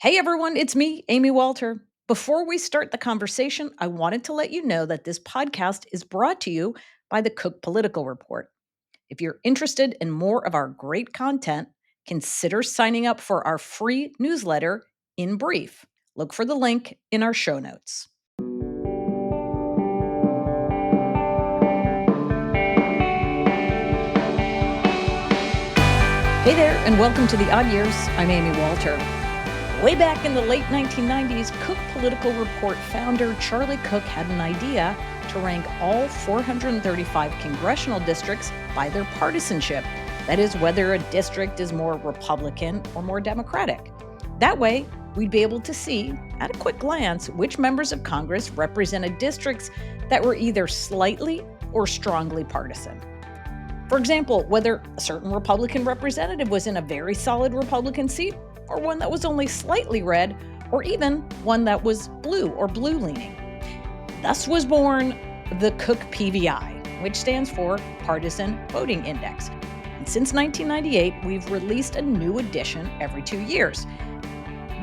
Hey everyone, it's me, Amy Walter. Before we start the conversation, I wanted to let you know that this podcast is brought to you by the Cook Political Report. If you're interested in more of our great content, consider signing up for our free newsletter, In Brief. Look for the link in our show notes. Hey there, and welcome to the Odd Years. I'm Amy Walter. Way back in the late 1990s, Cook Political Report founder Charlie Cook had an idea to rank all 435 congressional districts by their partisanship. That is, whether a district is more Republican or more Democratic. That way, we'd be able to see, at a quick glance, which members of Congress represented districts that were either slightly or strongly partisan. For example, whether a certain Republican representative was in a very solid Republican seat or one that was only slightly red, or even one that was blue or blue-leaning. Thus was born the Cook PVI, which stands for Partisan Voting Index. And since 1998, we've released a new edition every 2 years.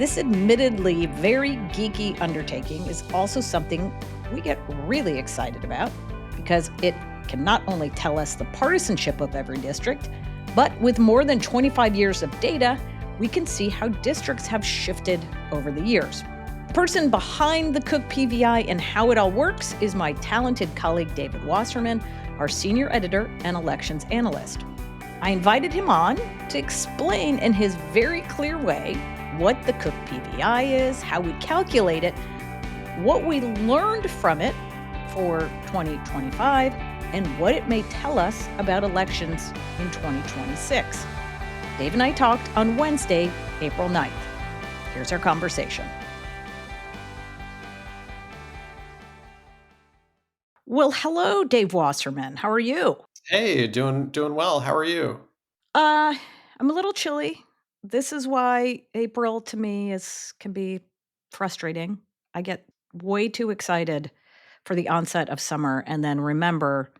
This admittedly very geeky undertaking is also something we get really excited about because it can not only tell us the partisanship of every district, but with more than 25 years of data, we can see how districts have shifted over the years. The person behind the Cook PVI and how it all works is my talented colleague David Wasserman, our senior editor and elections analyst. I invited him on to explain in his very clear way what the Cook PVI is, how we calculate it, what we learned from it for 2025, and what it may tell us about elections in 2026. Dave and I talked on Wednesday, April 9th. Here's our conversation. Well, hello, Dave Wasserman. How are you? Hey, doing well. How are you? Uh, I'm a little chilly. This is why April to me can be frustrating. I get way too excited for the onset of summer and then remember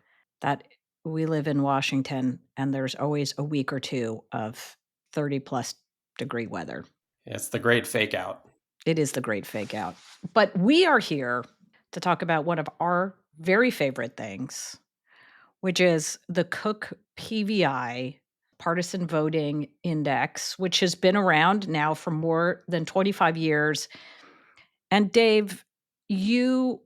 that we live in Washington and there's always a week or two of 30 plus degree weather. It's the great fake out. It is the great fake out. But we are here to talk about one of our very favorite things, which is the Cook PVI, Partisan Voting Index, which has been around now for more than 25 years. And Dave, you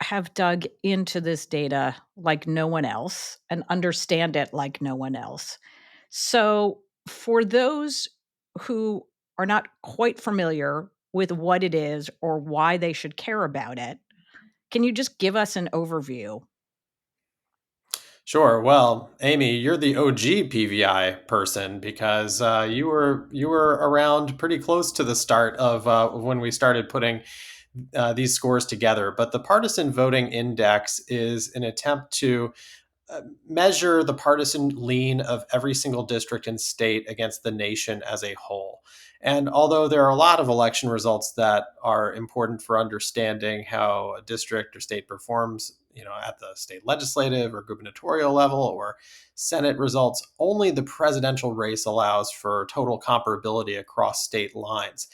have dug into this data like no one else and understand it like no one else. So, for those who are not quite familiar with what it is or why they should care about it, can you just give us an overview? Sure. Well, Amy, you're the OG PVI person because you were around pretty close to the start of when we started putting these scores together. But the Partisan Voting Index is an attempt to measure the partisan lean of every single district and state against the nation as a whole. And although there are a lot of election results that are important for understanding how a district or state performs, at the state legislative or gubernatorial level or Senate results, only the presidential race allows for total comparability across state lines.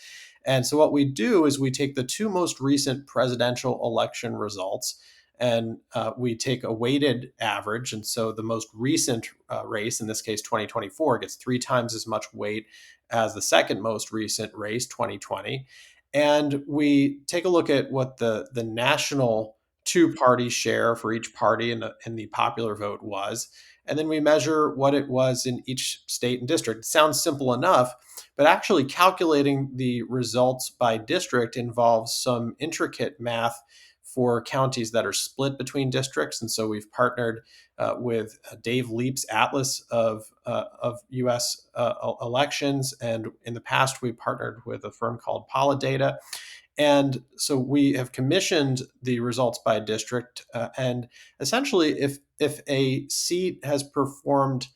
And so what we do is we take the two most recent presidential election results and we take a weighted average. And so the most recent race, in this case 2024, gets three times as much weight as the second most recent race, 2020. And we take a look at what the national two-party share for each party in the popular vote was. And then we measure what it was in each state and district. It sounds simple enough, but actually calculating the results by district involves some intricate math for counties that are split between districts. And so we've partnered with Dave Leap's Atlas of U.S. Elections. And in the past, we partnered with a firm called Polidata. And so we have commissioned the results by district. And essentially, if a seat has performed,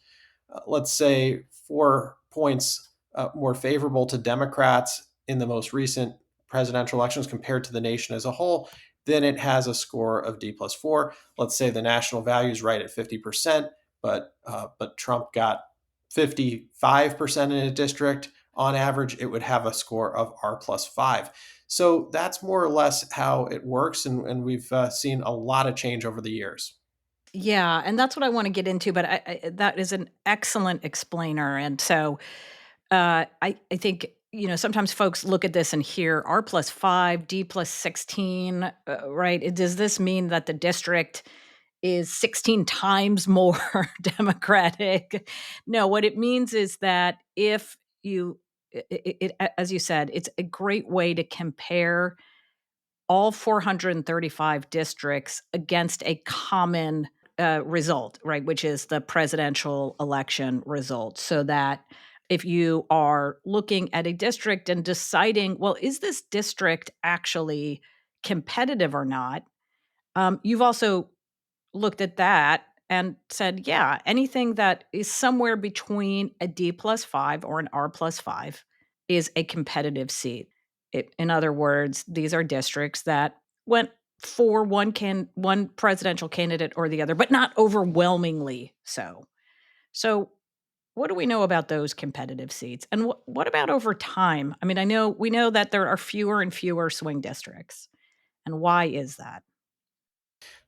let's say, 4 points more favorable to Democrats in the most recent presidential elections compared to the nation as a whole, then it has a score of D plus 4. Let's say the national value is right at 50%, but Trump got 55% in a district. on average, it would have a score of R plus 5. So that's more or less how it works. And we've seen a lot of change over the years. Yeah, and that's what I wanna get into, but that is an excellent explainer, and so, I think, sometimes folks look at this and hear R plus 5, D plus 16, right? Does this mean that the district is 16 times more Democratic? No, what it means is that if you as you said, it's a great way to compare all 435 districts against a common result, right? Which is the presidential election result. So that if you are looking at a district and deciding, well, is this district actually competitive or not? You've also looked at that and said, yeah, anything that is somewhere between a D plus 5 or an R plus 5 is a competitive seat. In other words, these are districts that went for one presidential candidate or the other, but not overwhelmingly so. So, what do we know about those competitive seats? And what about over time? I mean, we know that there are fewer and fewer swing districts. And why is that?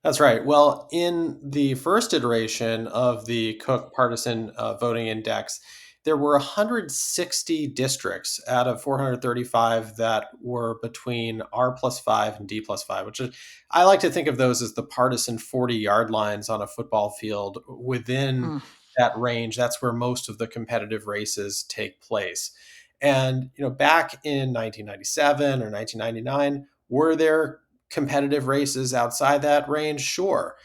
That's right. Well, in the first iteration of the Cook Partisan Voting Index, there were 160 districts out of 435 that were between R plus 5 and D plus 5, which is, I like to think of those as the partisan 40-yard lines on a football field. Within Mm, that range, that's where most of the competitive races take place. And, back in 1997 or 1999, were there competitive races outside that range? Sure.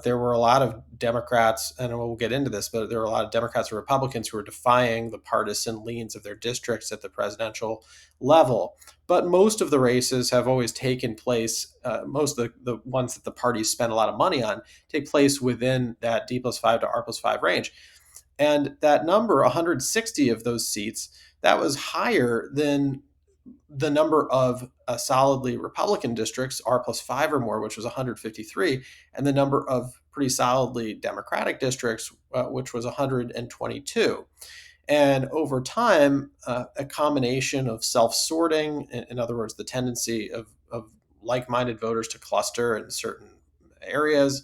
There were a lot of Democrats, and we'll get into this, but there were a lot of Democrats and Republicans who were defying the partisan leans of their districts at the presidential level. But most of the races have always taken place, most of the ones that the parties spend a lot of money on, take place within that D plus 5 to R plus 5 range. And that number, 160 of those seats, that was higher than the number of solidly Republican districts, R plus 5 or more, which was 153, and the number of pretty solidly Democratic districts, which was 122. And over time, a combination of self sorting, in other words, the tendency of like minded voters to cluster in certain areas.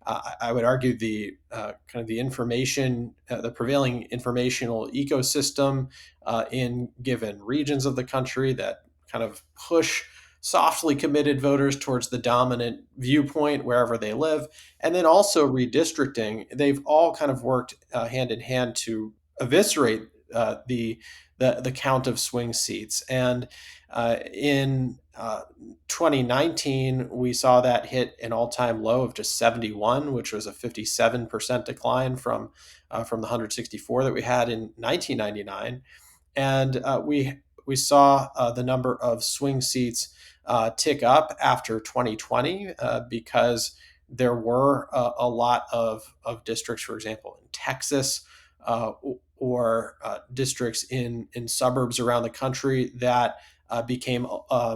I would argue the kind of the information, the prevailing informational ecosystem in given regions of the country that kind of push softly committed voters towards the dominant viewpoint wherever they live, and then also redistricting. They've all kind of worked hand in hand to eviscerate the count of swing seats. And in 2019, we saw that hit an all-time low of just 71, which was a 57% decline from the 164 that we had in 1999. And we saw the number of swing seats tick up after 2020 because there were a lot of districts, for example, in Texas, uh, or districts in suburbs around the country that became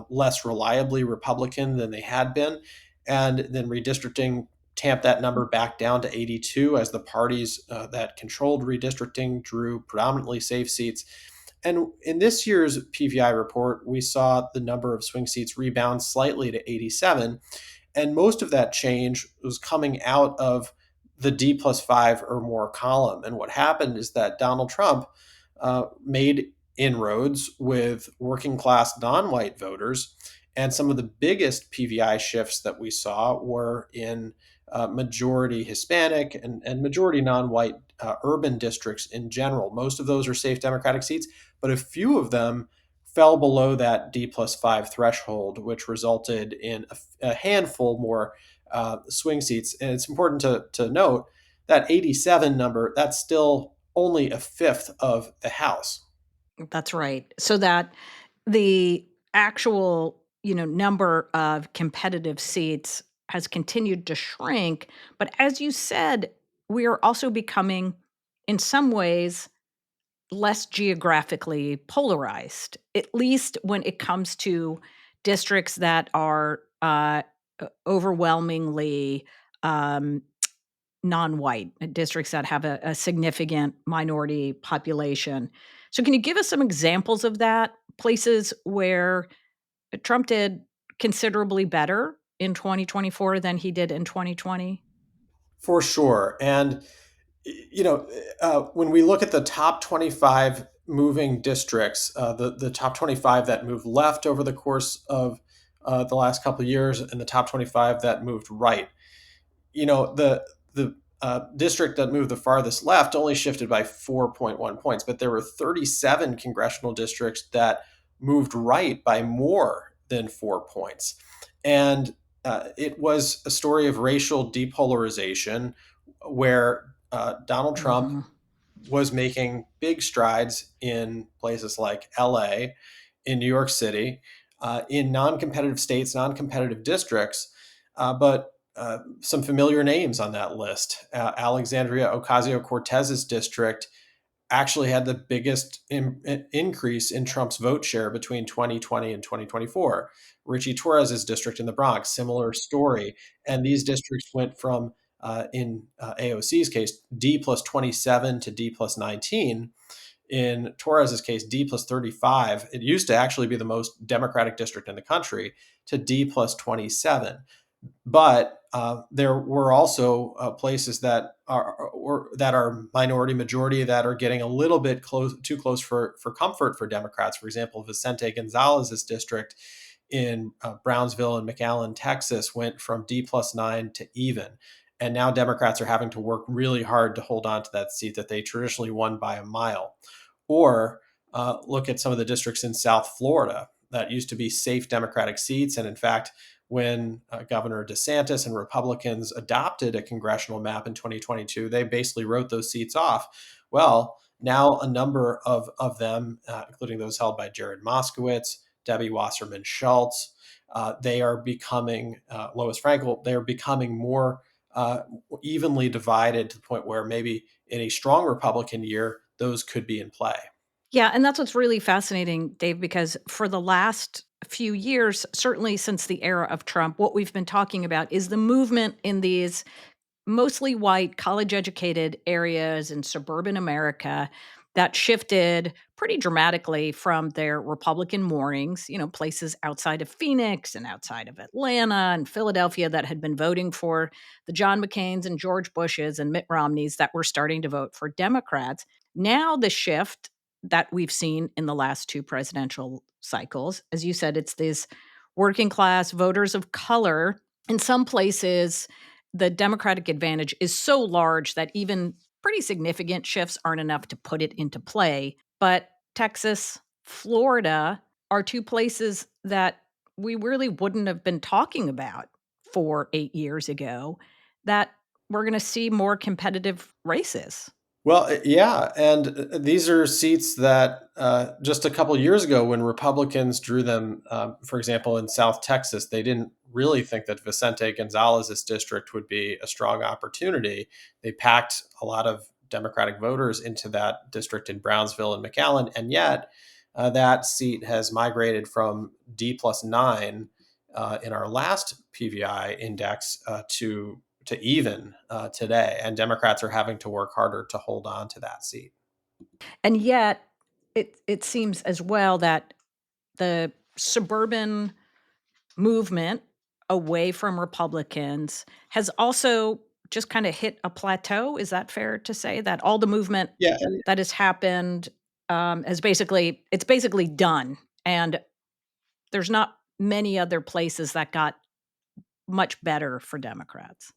less reliably Republican than they had been. And then redistricting tamped that number back down to 82 as the parties that controlled redistricting drew predominantly safe seats. And in this year's PVI report, we saw the number of swing seats rebound slightly to 87. And most of that change was coming out of the D plus 5 or more column. And what happened is that Donald Trump made inroads with working class non white voters. And some of the biggest PVI shifts that we saw were in majority Hispanic and majority non white urban districts in general. Most of those are safe Democratic seats, but a few of them fell below that D plus 5 threshold, which resulted in a handful more swing seats. And it's important to note that 87 number, that's still only a fifth of the House. that's right. So that the actual, number of competitive seats has continued to shrink, but as you said, we are also becoming, in some ways, less geographically polarized, at least when it comes to districts that are overwhelmingly um, non-white, districts that have a significant minority population. So can you give us some examples of that? Places where Trump did considerably better in 2024 than he did in 2020? For sure. And when we look at the top 25 moving districts, the top 25 that moved left over the course of the last couple of years, and the top 25 that moved right, the district that moved the farthest left only shifted by 4.1 points, but there were 37 congressional districts that moved right by more than 4 points. And it was a story of racial depolarization where Donald Trump Mhm. was making big strides in places like LA, in New York City, in non competitive states, non competitive districts, but some familiar names on that list. Alexandria Ocasio Cortez's district actually had the biggest increase in Trump's vote share between 2020 and 2024. Richie Torres's district in the Bronx, similar story. And these districts went from, in AOC's case, D plus 27 to D plus 19. In Torres's case, D plus 35. It used to actually be the most Democratic district in the country, to D plus 27. But there were also places that are minority majority that are getting a little bit too close for comfort for Democrats. For example, Vicente Gonzalez's district in Brownsville and McAllen, Texas, went from D plus 9 to even. And now Democrats are having to work really hard to hold on to that seat that they traditionally won by a mile. Or look at some of the districts in South Florida that used to be safe Democratic seats. And in fact, when Governor DeSantis and Republicans adopted a congressional map in 2022, they basically wrote those seats off. Well, now a number of them, including those held by Jared Moskowitz, Debbie Wasserman Schultz, they are becoming, Lois Frankel, they are becoming more uh, evenly divided to the point where maybe in a strong Republican year, those could be in play. Yeah, and that's what's really fascinating, Dave, because for the last few years, certainly since the era of Trump, what we've been talking about is the movement in these mostly white, college educated areas in suburban America that shifted pretty dramatically from their Republican moorings, places outside of Phoenix and outside of Atlanta and Philadelphia that had been voting for the John McCains and George Bushes and Mitt Romneys that were starting to vote for Democrats. Now, the shift that we've seen in the last two presidential cycles, as you said, it's these working class voters of color. In some places, the Democratic advantage is so large that even pretty significant shifts aren't enough to put it into play. But Texas, Florida are two places that we really wouldn't have been talking about 4, 8 years ago that we're going to see more competitive races. Well, yeah, and these are seats that just a couple years ago, when Republicans drew them, for example, in South Texas, they didn't really think that Vicente Gonzalez's district would be a strong opportunity. They packed a lot of Democratic voters into that district in Brownsville and McAllen, and yet that seat has migrated from D plus 9 in our last PVI index to even today, and Democrats are having to work harder to hold on to that seat. And yet, it seems as well that the suburban movement away from Republicans has also just kind of hit a plateau. Is that fair to say that all the movement Yeah, and that has happened has basically done, and there's not many other places that got much better for Democrats?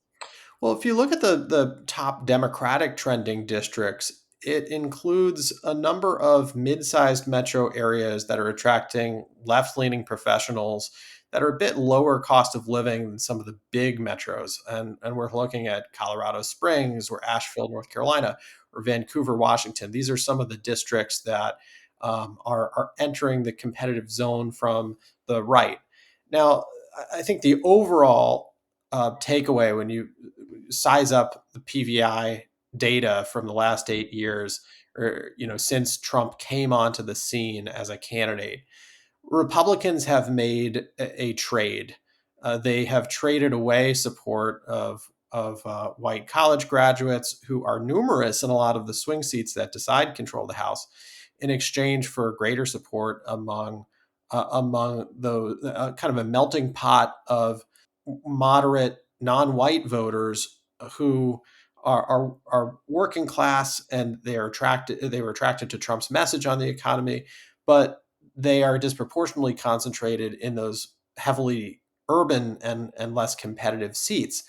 well, if you look at the top Democratic trending districts, it includes a number of mid-sized metro areas that are attracting left-leaning professionals that are a bit lower cost of living than some of the big metros. And we're looking at Colorado Springs or Asheville, North Carolina, or Vancouver, Washington. These are some of the districts that are entering the competitive zone from the right. Now, I think the overall takeaway when you size up the PVI data from the last 8 years, or since Trump came onto the scene as a candidate, Republicans have made a trade. They have traded away support of white college graduates who are numerous in a lot of the swing seats that decide control the House. in exchange for greater support among those kind of a melting pot of moderate non-white voters who are working class, and they were attracted to Trump's message on the economy, but they are disproportionately concentrated in those heavily urban and less competitive seats.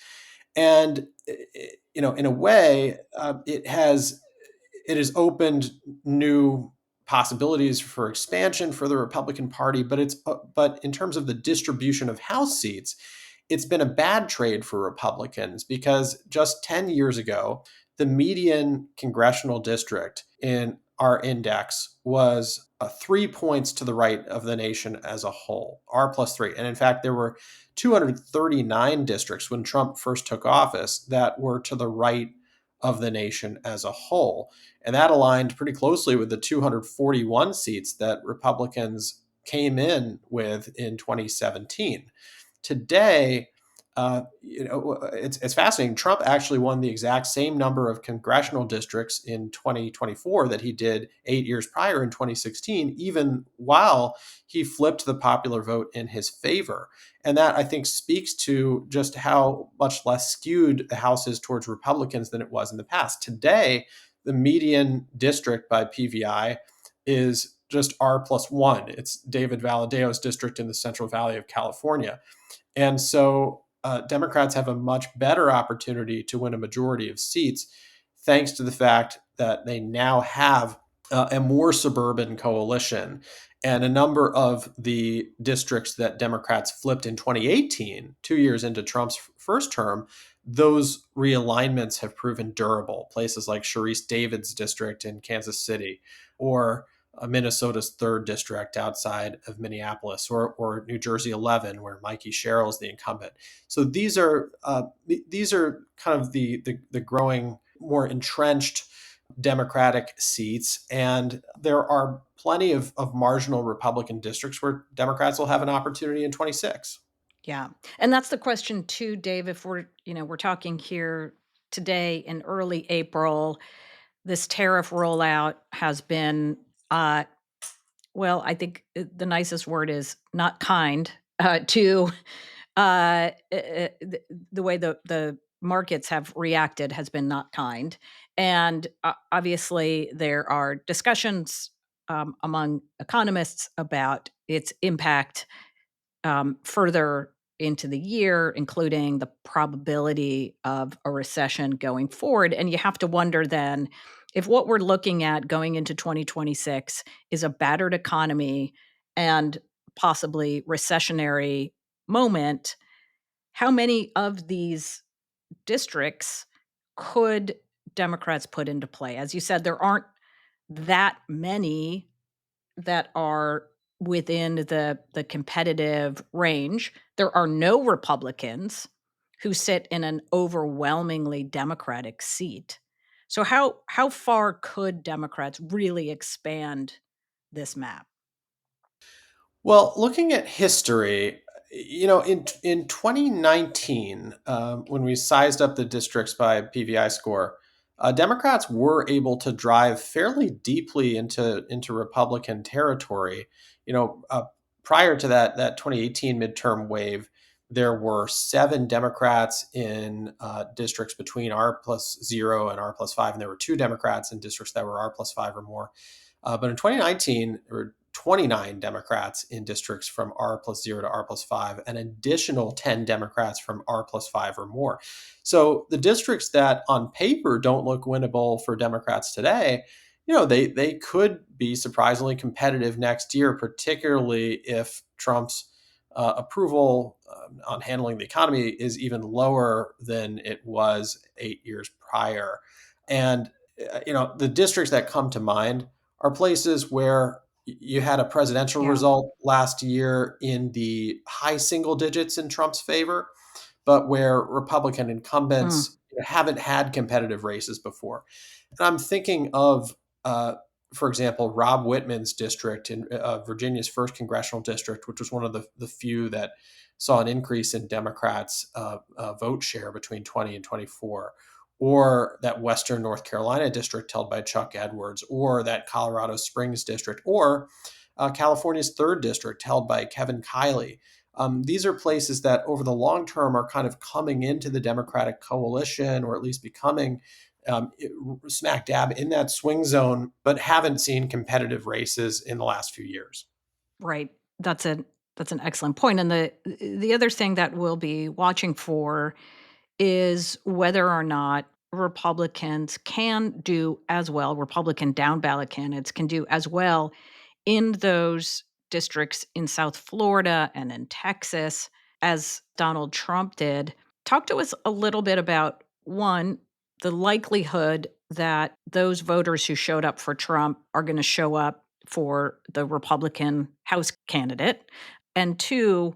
And in a way, it has opened new possibilities for expansion for the Republican Party, but in terms of the distribution of House seats, it's been a bad trade for Republicans because just 10 years ago, the median congressional district in our index was 3 points to the right of the nation as a whole, R plus three. And in fact, there were 239 districts when Trump first took office that were to the right of the nation as a whole. And that aligned pretty closely with the 241 seats that Republicans came in with in 2017. Today, it's fascinating. Trump actually won the exact same number of congressional districts in 2024 that he did 8 years prior in 2016, even while he flipped the popular vote in his favor. And that, I think, speaks to just how much less skewed the House is towards Republicans than it was in the past. Today, the median district by PVI is just R plus one. It's David Valadeo's district in the Central Valley of California. And so Democrats have a much better opportunity to win a majority of seats thanks to the fact that they now have a more suburban coalition. And a number of the districts that Democrats flipped in 2018, 2 years into Trump's first term, those realignments have proven durable. Places like Sharice David's district in Kansas City, or Minnesota's third district outside of Minneapolis, or New Jersey 11, where Mikey Sherrill is the incumbent. So these are kind of the growing, more entrenched Democratic seats, and there are plenty of marginal Republican districts where Democrats will have an opportunity in 26. Yeah. And that's the question too, Dave, if we're talking here today in early April, this tariff rollout has been well, I think the nicest word is not kind to the way the markets have reacted has been not kind. And obviously, there are discussions among economists about its impact further into the year, including the probability of a recession going forward. And you have to wonder then if what we're looking at going into 2026 is a battered economy and possibly recessionary moment, how many of these districts could Democrats put into play? As you said, there aren't that many that are within the competitive range. There are no Republicans who sit in an overwhelmingly Democratic seat. So how far could Democrats really expand this map? Well, looking at history, in 2019, when we sized up the districts by PVI score, Democrats were able to drive fairly deeply into Republican territory. Prior to that 2018 midterm wave, there were 7 Democrats in districts between R plus 0 and R plus 5, and there were 2 Democrats in districts that were R plus 5 or more. But in 2019, there were 29 Democrats in districts from R plus 0 to R plus 5, an additional 10 Democrats from R plus 5 or more. So the districts that on paper don't look winnable for Democrats today, they could be surprisingly competitive next year, particularly if Trump's approval on handling the economy is even lower than it was 8 years prior. And, the districts that come to mind are places where you had a presidential Yeah. result last year in the high single digits in Trump's favor, but where Republican Mm. incumbents haven't had competitive races before. And I'm thinking of, for example, Rob Whitman's district in Virginia's first congressional district, which was one of the few that saw an increase in Democrats' vote share between 20 and 24. or that Western North Carolina district held by Chuck Edwards, or that Colorado Springs district, or California's third district held by Kevin Kiley. These are places that over the long term are kind of coming into the Democratic coalition, or at least becoming um, smack dab in that swing zone, but haven't seen competitive races in the last few years. Right. That's a that's an excellent point. And the other thing that we'll be watching for is whether or not Republicans can do as well, Republican down ballot candidates can do as well in those districts in South Florida and in Texas as Donald Trump did. Talk to us a little bit about one, the likelihood that those voters who showed up for Trump are going to show up for the Republican House candidate. And two,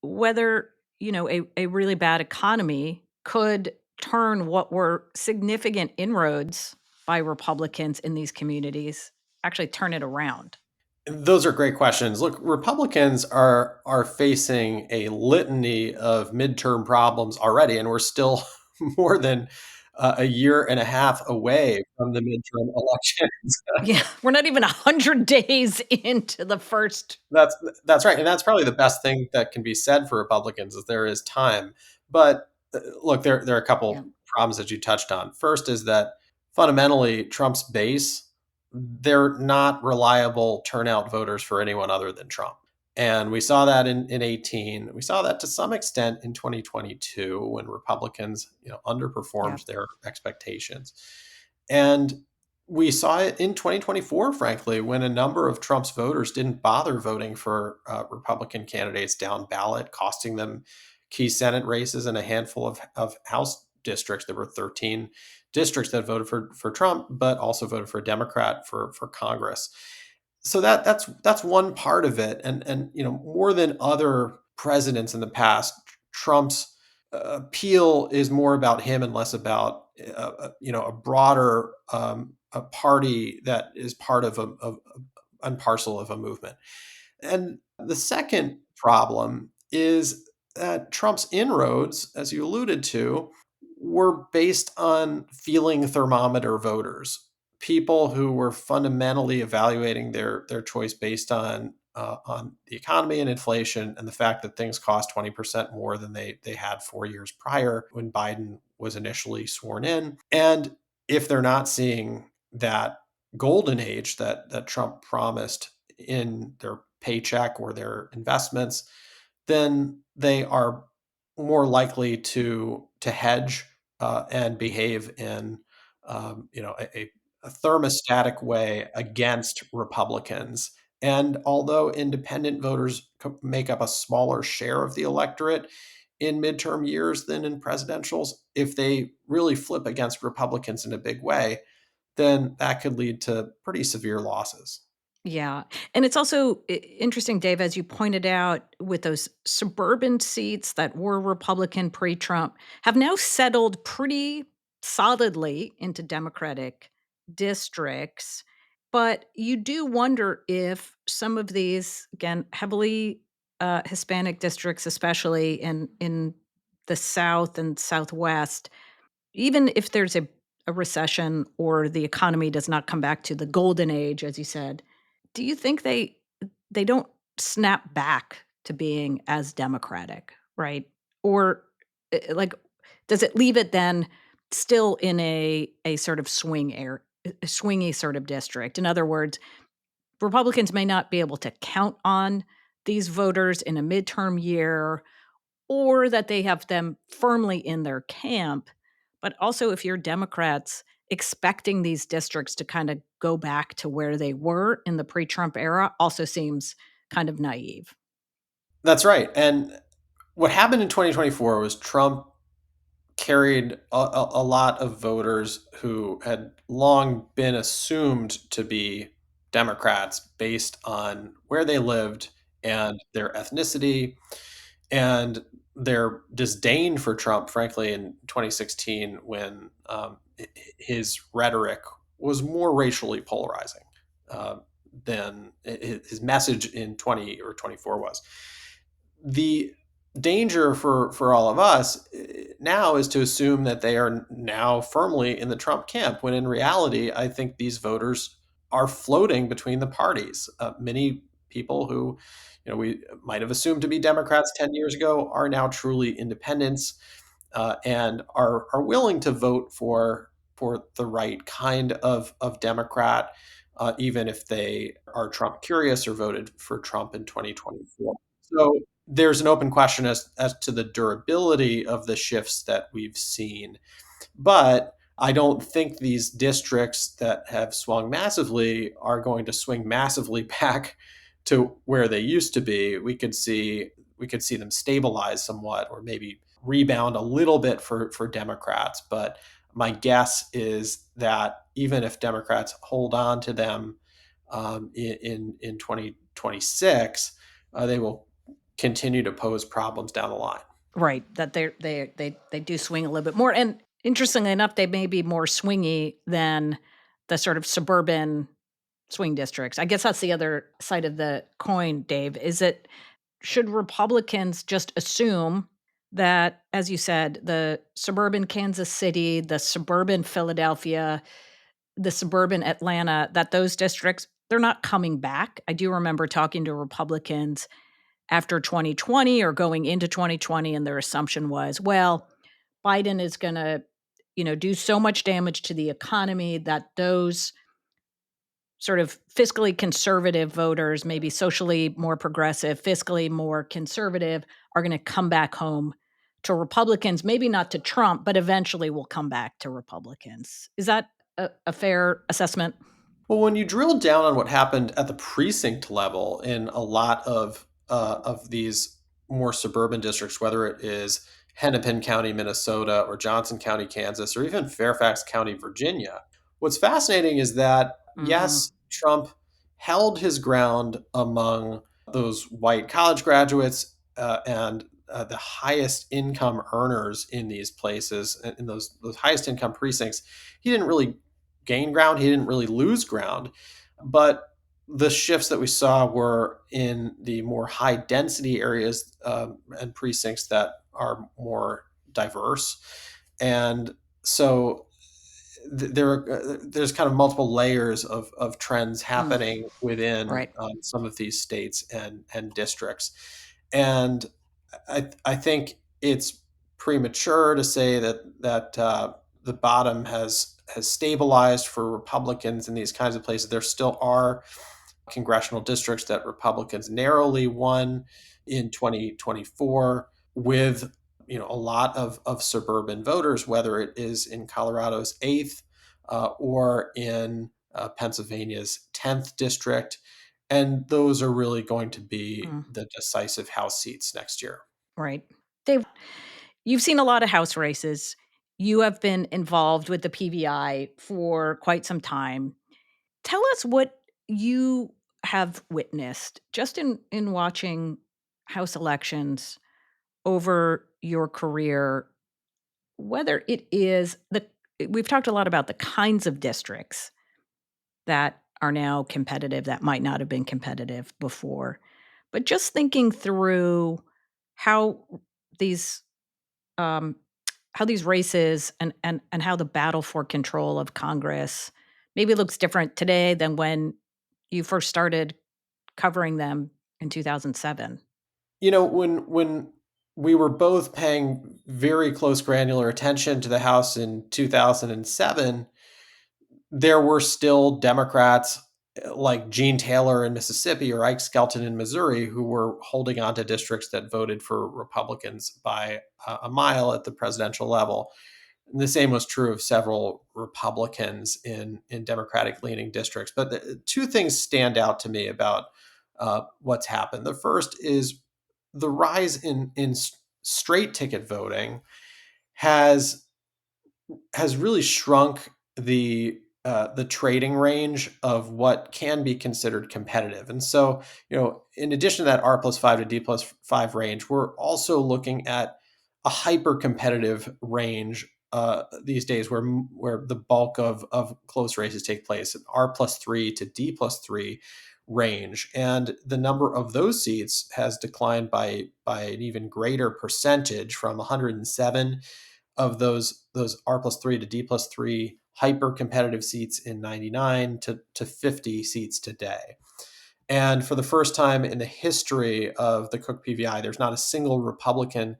whether, a really bad economy could turn what were significant inroads by Republicans in these communities, actually turn it around. Those are great questions. Look, Republicans are facing a litany of midterm problems already, and we're still more than a year and a half away from the midterm elections. Yeah, we're not even 100 days into the first. That's that's right, and that's probably the best thing that can be said for Republicans is there is time. But look, there are a Yeah, couple problems that you touched on. First is that fundamentally Trump's base, they're not reliable turnout voters for anyone other than Trump. And we saw that in 18. We saw that to some extent in 2022 when Republicans, yeah, underperformed their expectations. And we saw it in 2024, frankly, when a number of Trump's voters didn't bother voting for Republican candidates down ballot, costing them key Senate races and a handful of House districts. There were 13 districts that voted for Trump, but also voted for a Democrat for Congress. So that's one part of it, and more than other presidents in the past, Trump's appeal is more about him and less about a broader a party that is part of and parcel of a movement. And the second problem is that Trump's inroads, as you alluded to, were based on feeling thermometer voters, people who were fundamentally evaluating their choice based on the economy and inflation and the fact that things cost 20% more than they had 4 years prior when Biden was initially sworn in. And if they're not seeing that golden age that Trump promised in their paycheck or their investments, then they are more likely to hedge and behave in a thermostatic way against Republicans. And although independent voters make up a smaller share of the electorate in midterm years than in presidentials, if they really flip against Republicans in a big way, then that could lead to pretty severe losses. yeah. And it's also interesting, Dave, as you pointed out, with those suburban seats that were Republican pre Trump, have now settled pretty solidly into Democratic districts. But you do wonder if some of these, again, heavily Hispanic districts, especially in the South and Southwest, even if there's a recession or the economy does not come back to the golden age, as you said, do you think they don't snap back to being as democratic, right? Or, like, does it leave it then still in a sort of a swingy sort of district? In other words, Republicans may not be able to count on these voters in a midterm year, or that they have them firmly in their camp. But also, if you're Democrats expecting these districts to kind of go back to where they were in the pre Trump era also seems kind of naive. That's right. And what happened in 2024 was Trump carried a lot of voters who had long been assumed to be Democrats based on where they lived and their ethnicity and their disdain for Trump, frankly, in 2016 when his rhetoric was more racially polarizing uh, than his message in 20 or 24 was. The danger for all of us now is to assume that they are now firmly in the Trump camp, when in reality, I think these voters are floating between the parties. Many people who, we might have assumed to be Democrats 10 years ago are now truly independents, and are willing to vote for the right kind of Democrat, even if they are Trump curious or voted for Trump in 2024. So there's an open question as to the durability of the shifts that we've seen. But I don't think these districts that have swung massively are going to swing massively back to where they used to be. We could see them stabilize somewhat, or maybe rebound a little bit for Democrats. But my guess is that even if Democrats hold on to them, in 2026, they will continue to pose problems down the line. Right, that they do swing a little bit more, and interestingly enough, they may be more swingy than the sort of suburban swing districts. I guess that's the other side of the coin, Dave. Is it should Republicans just assume that, as you said, the suburban Kansas City, the suburban Philadelphia, the suburban Atlanta, that those districts, they're not coming back? I do remember talking to Republicans after 2020 or going into 2020, and their assumption was, well, Biden is going to, do so much damage to the economy that those sort of fiscally conservative voters, maybe socially more progressive, fiscally more conservative, are going to come back home to Republicans, maybe not to Trump, but eventually will come back to Republicans. Is that a fair assessment? Well, when you drill down on what happened at the precinct level in a lot of these more suburban districts, whether it is Hennepin County, Minnesota, or Johnson County, Kansas, or even Fairfax County, Virginia, what's fascinating is that, Mhm. yes, Trump held his ground among those white college graduates, and the highest income earners in these places, in those highest income precincts. He didn't really gain ground. He didn't really lose ground. But the shifts that we saw were in the more high density areas, and precincts that are more diverse. And so there's kind of multiple layers of trends Mm, happening within, right. some of these states and districts. And I think it's premature to say that the bottom has stabilized for Republicans in these kinds of places. There still are congressional districts that Republicans narrowly won in 2024, with a lot of suburban voters, whether it is in Colorado's 8th, or in Pennsylvania's 10th district. And those are really going to be Mm, the decisive House seats next year. right. Dave, you've seen a lot of House races. You have been involved with the PVI for quite some time. Tell us what you have witnessed just in watching House elections over your career, whether it is the we've talked a lot about the kinds of districts that are now competitive that might not have been competitive before. But just thinking through how these um, how these races and how the battle for control of Congress maybe looks different today than when you first started covering them in 2007. When we were both paying very close granular attention to the House in 2007, there were still Democrats, like Gene Taylor in Mississippi or Ike Skelton in Missouri, who were holding on to districts that voted for Republicans by a mile at the presidential level. And the same was true of several Republicans in Democratic leaning districts. But two things stand out to me about what's happened. The first is the rise in straight ticket voting has has really shrunk the trading range of what can be considered competitive. And so, in addition to that R+5 to D+5 range, we're also looking at a hyper competitive range these days, where the bulk of close races take place, R+3 to D+3 range, and the number of those seats has declined by an even greater percentage, from 107 of those R plus three to D plus three hyper competitive seats in 99 to 50 seats today. And for the first time in the history of the Cook PVI, there's not a single Republican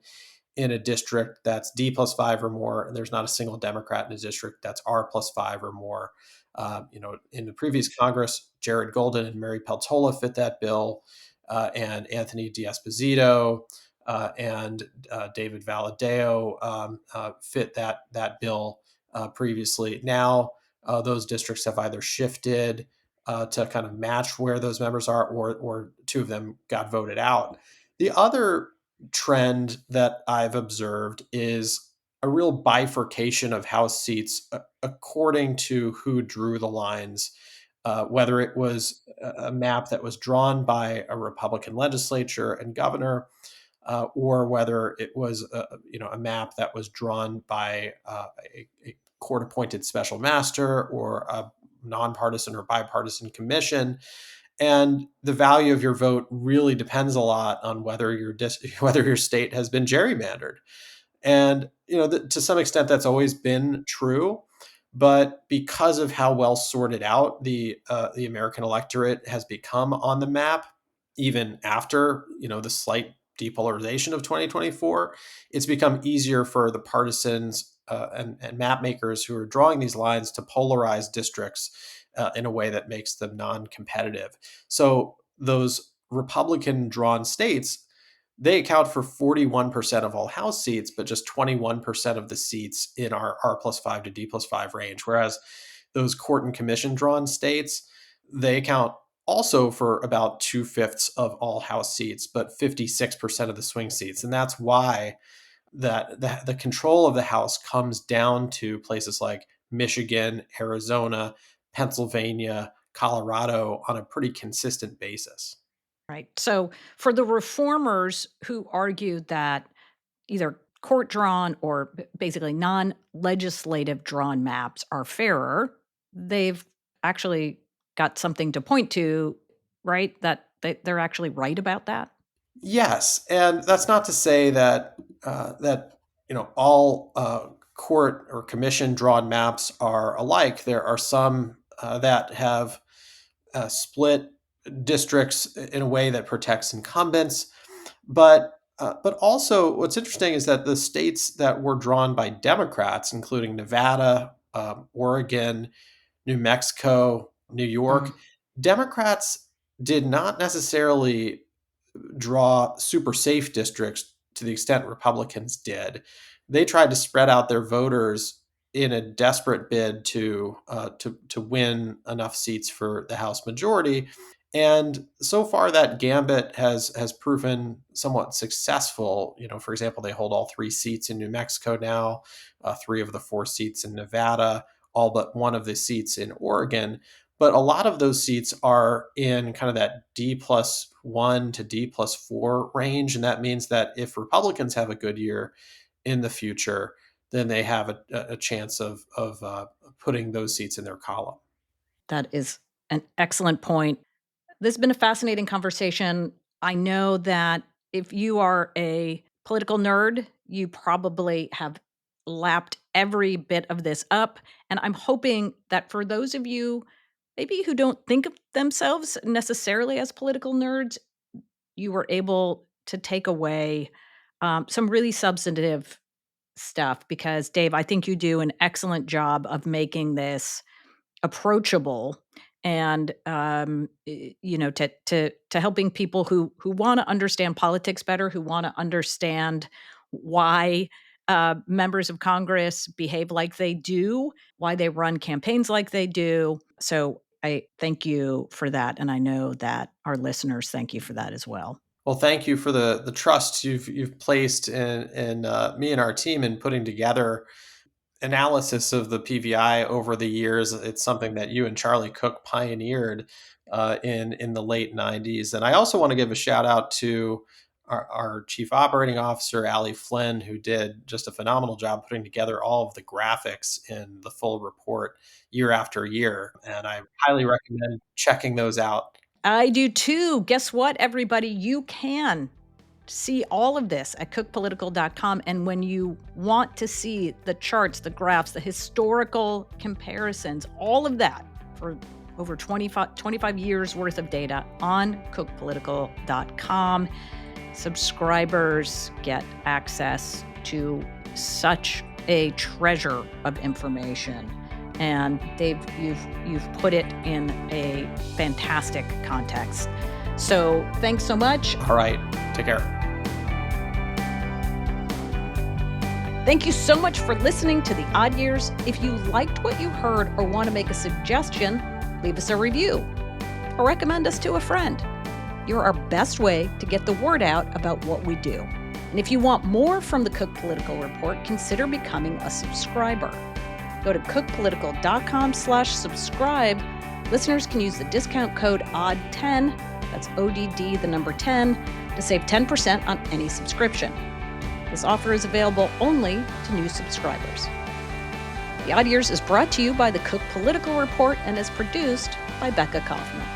in a district that's D plus five or more, and there's not a single Democrat in a district that's R plus five or more. In the previous Congress, Jared Golden and Mary Peltola fit that bill, and Anthony D'Esposito and David Valadao fit that bill previously. Now those districts have either shifted to kind of match where those members are, or two of them got voted out. The other trend that I've observed is a real bifurcation of House seats according to who drew the lines, whether it was a map that was drawn by a Republican legislature and governor, or whether it was a map that was drawn by a court-appointed special master or a nonpartisan or bipartisan commission. And the value of your vote really depends a lot on whether whether your state has been gerrymandered. And to some extent, that's always been true. But because of how well sorted out the American electorate has become on the map, even after the slight depolarization of 2024, it's become easier for the partisans and map makers who are drawing these lines to polarize districts in a way that makes them non-competitive. So those Republican drawn states, they account for 41% of all House seats, but just 21% of the seats in our R plus five to D plus five range. Whereas those court and commission drawn states, they account also for about two-fifths of all House seats, but 56% of the swing seats. And that's why the control of the House comes down to places like Michigan, Arizona, Pennsylvania, Colorado on a pretty consistent basis. Right. So for the reformers who argued that either court drawn or basically non legislative drawn maps are fairer, they've actually got something to point to, right? That they're actually right about that. Yes, and that's not to say that all court or commission drawn maps are alike. There are some that have split districts in a way that protects incumbents, but also what's interesting is that the states that were drawn by Democrats, including Nevada, Oregon, New Mexico, New Mm. York, Democrats did not necessarily draw super safe districts to the extent Republicans did. They tried to spread out their voters in a desperate bid to win enough seats for the House majority. And so far, that gambit has proven somewhat successful. For example, they hold all three seats in New Mexico now, three of the four seats in Nevada, all but one of the seats in Oregon. But a lot of those seats are in kind of that D plus one to D plus four range. And that means that if Republicans have a good year in the future, then they have a chance of putting those seats in their column. That is an excellent point. This has been a fascinating conversation. I know that if you are a political nerd, you probably have lapped every bit of this up. And I'm hoping that for those of you, maybe who don't think of themselves necessarily as political nerds, you were able to take away some really substantive stuff. Because, Dave, I think you do an excellent job of making this approachable and to helping people who want to understand politics better, who want to understand why members of Congress behave like they do, why they run campaigns like they do. So I thank you for that, and I know that our listeners thank you for that as well. Well, thank you for the trust you've placed in me and our team in putting together analysis of the PVI over the years. It's something that you and Charlie Cook pioneered in the late '90s. And I also want to give a shout out to our chief operating officer, Ali Flynn, who did just a phenomenal job putting together all of the graphics in the full report year after year. And I highly recommend checking those out. I do too. Guess what, everybody? You can see all of this at cookpolitical.com. And when you want to see the charts, the graphs, the historical comparisons, all of that for over 25 years worth of data on cookpolitical.com, subscribers get access to such a treasure of information. And you've put it in a fantastic context. So thanks so much. All right. Take care. Thank you so much for listening to The Odd Years. If you liked what you heard or want to make a suggestion, leave us a review or recommend us to a friend. You're our best way to get the word out about what we do. And if you want more from the Cook Political Report, consider becoming a subscriber. Go to cookpolitical.com/subscribe. Listeners can use the discount code ODD10, that's ODD, the number 10, to save 10% on any subscription. This offer is available only to new subscribers. The Odd Years is brought to you by the Cook Political Report and is produced by Becca Kaufman.